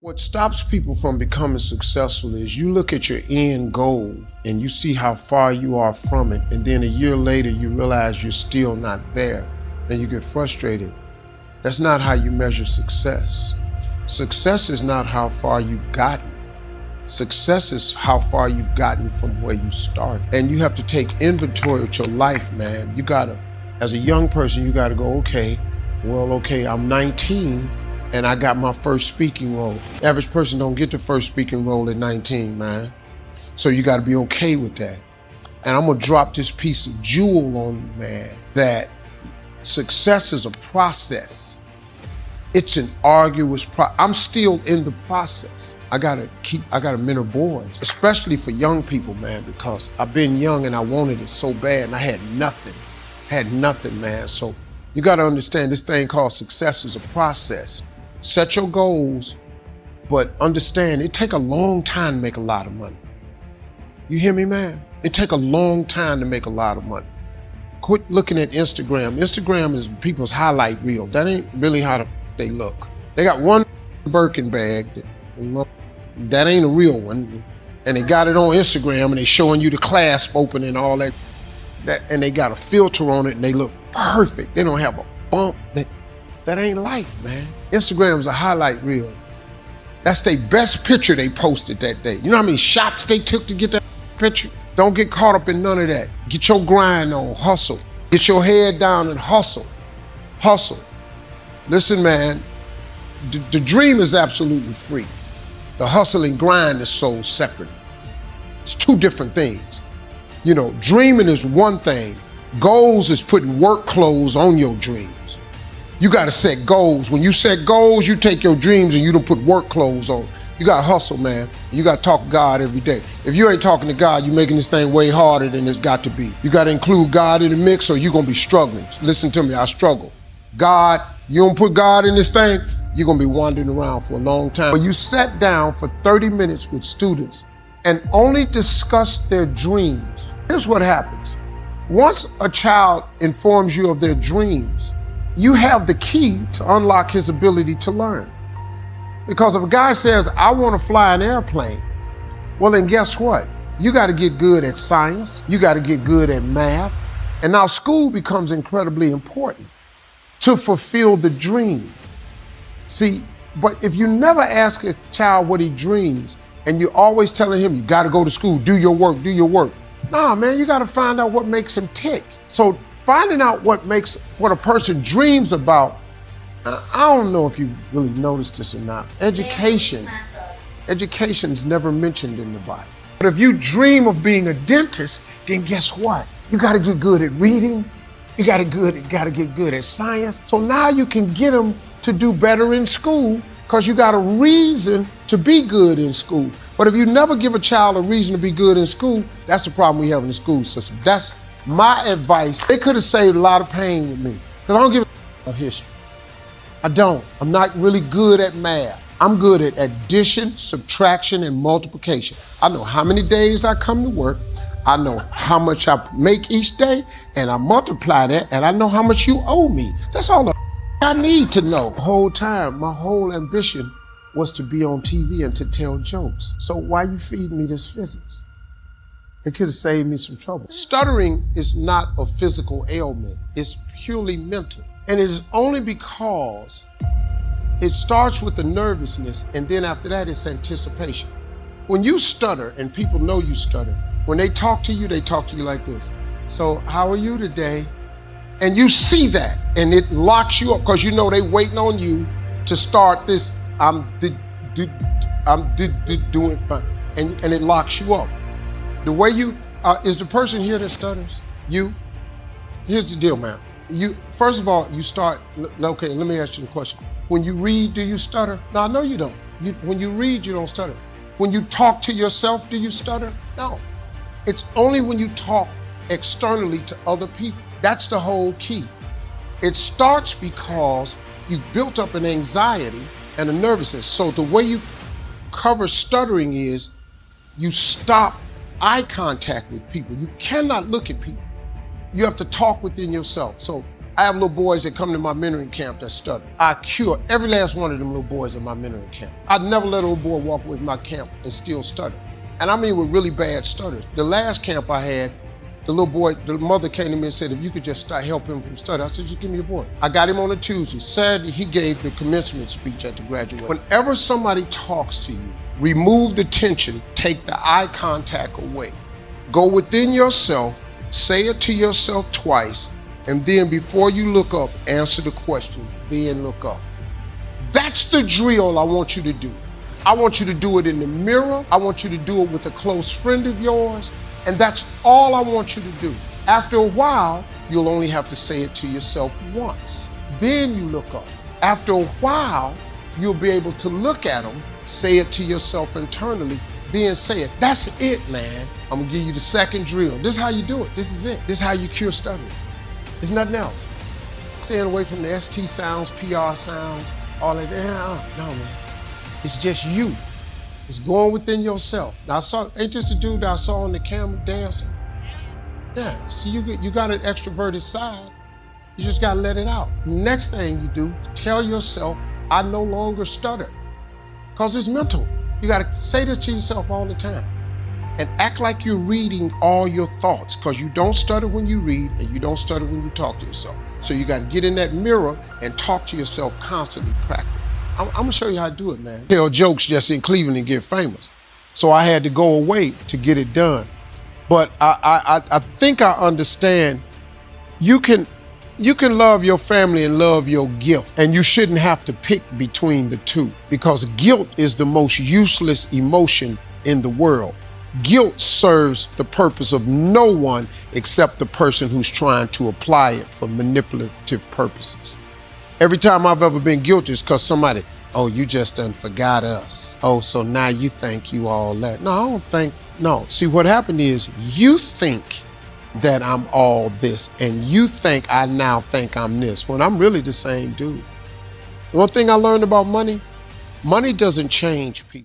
What stops people from becoming successful is you look at your end goal and you see how far you are from it, and then a year later you realize you're still not there, and you get frustrated. That's not how you measure success. Success is not how far you've gotten. Success is how far you've gotten from where you started. And you have to take inventory of your life, man. You gotta, as a young person, you gotta go, okay, I'm 19, and I got my first speaking role. Average person don't get the first speaking role at 19, man. So you gotta be okay with that. And I'm gonna drop this piece of jewel on you, man, that success is a process. It's an arduous process. I'm still in the process. I gotta mentor boys, especially for young people, man, because I've been young and I wanted it so bad and I had nothing, man. So you gotta understand this thing called success is a process. Set your goals, but understand it take a long time to make a lot of money. You hear me, man? It take a long time to make a lot of money. Quit looking at Instagram. Instagram is people's highlight reel. That ain't really how they look. They got one Birkin bag, that ain't a real one, and they got it on Instagram and they showing you the clasp open and all that, and they got a filter on it and they look perfect. They don't have a bump. That ain't life, man. Instagram's a highlight reel. That's their best picture they posted that day. You know how many shots they took to get that picture? Don't get caught up in none of that. Get your grind on, hustle. Get your head down and hustle. Hustle. Listen, man, the dream is absolutely free. The hustle and grind is sold separately. It's two different things. You know, dreaming is one thing. Goals is putting work clothes on your dreams. You gotta set goals. When you set goals, you take your dreams and you don't put work clothes on. You gotta hustle, man. You gotta talk to God every day. If you ain't talking to God, you're making this thing way harder than it's got to be. You gotta include God in the mix or you're gonna be struggling. Listen to me, I struggle. God, you don't put God in this thing, you're gonna be wandering around for a long time. When you sat down for 30 minutes with students and only discussed their dreams, here's what happens. Once a child informs you of their dreams, you have the key to unlock his ability to learn. Because if a guy says, I want to fly an airplane, well then guess what? You got to get good at science, you got to get good at math, and now school becomes incredibly important to fulfill the dream. See, but if you never ask a child what he dreams, and you're always telling him, you got to go to school, do your work. Nah, man, you got to find out what makes him tick. So finding out what a person dreams about, I don't know if you really noticed this or not. Education is never mentioned in the Bible. But if you dream of being a dentist, then guess what? You got to get good at reading. You got to get good at science. So now you can get them to do better in school because you got a reason to be good in school. But if you never give a child a reason to be good in school, that's the problem we have in the school system. That's my advice. They could have saved a lot of pain with me because I don't give a history. I don't. I'm not really good at math. I'm good at addition, subtraction, and multiplication. I know how many days I come to work. I know how much I make each day, and I multiply that, and I know how much you owe me. That's all I need to know. The whole time, my whole ambition was to be on TV and to tell jokes. So why you feeding me this physics? It could have saved me some trouble. Stuttering is not a physical ailment. It's purely mental. And it is only because it starts with the nervousness, and then after that, it's anticipation. When you stutter, and people know you stutter, when they talk to you like this. So how are you today? And you see that, and it locks you up because you know they waiting on you to start this, I'm doing fine, and it locks you up. The way you, is the person here that stutters? You? Here's the deal, man. First of all, you start, okay, let me ask you a question. When you read, do you stutter? No, I know you don't. When you read, you don't stutter. When you talk to yourself, do you stutter? No. It's only when you talk externally to other people. That's the whole key. It starts because you've built up an anxiety and a nervousness. So the way you cover stuttering is you stop eye contact with people. You cannot look at people. You have to talk within yourself. So I have little boys that come to my mentoring camp that stutter. I cure every last one of them little boys in my mentoring camp. I'd never let a little boy walk with my camp and still stutter. And I mean with really bad stutters. The last camp I had, the little boy, the mother came to me and said, if you could just help him from stutter. I said, just give me a boy. I got him on a Tuesday. Saturday, he gave the commencement speech at the graduation. Whenever somebody talks to you, remove the tension, take the eye contact away. Go within yourself, say it to yourself twice, and then before you look up, answer the question, then look up. That's the drill I want you to do. I want you to do it in the mirror. I want you to do it with a close friend of yours. And that's all I want you to do. After a while, you'll only have to say it to yourself once. Then you look up. After a while, you'll be able to look at them, say it to yourself internally, then say it. That's it, man. I'm gonna give you the second drill. This is how you do it. This is it. This is how you cure stuttering. There's nothing else. Staying away from the ST sounds, PR sounds, all that. No, man. It's just you. It's going within yourself. Now, ain't this the dude that I saw on the camera dancing? Yeah, see, you got an extroverted side. You just gotta let it out. Next thing you do, tell yourself, I no longer stutter. Because it's mental. You gotta say this to yourself all the time. And act like you're reading all your thoughts, because you don't stutter when you read and you don't stutter when you talk to yourself. So you gotta get in that mirror and talk to yourself constantly, practice. I'm gonna show you how to do it, man. Tell jokes just in Cleveland and get famous. So I had to go away to get it done. But I think I understand you can love your family and love your gift, and you shouldn't have to pick between the two, because guilt is the most useless emotion in the world. Guilt serves the purpose of no one except the person who's trying to apply it for manipulative purposes. Every time I've ever been guilty is because somebody, oh, you just done forgot us. Oh, so now you think you all that. No, I don't think, no. See, what happened is you think that I'm all this, and you think I now think I'm this, when I'm really the same dude. One thing I learned about money doesn't change people.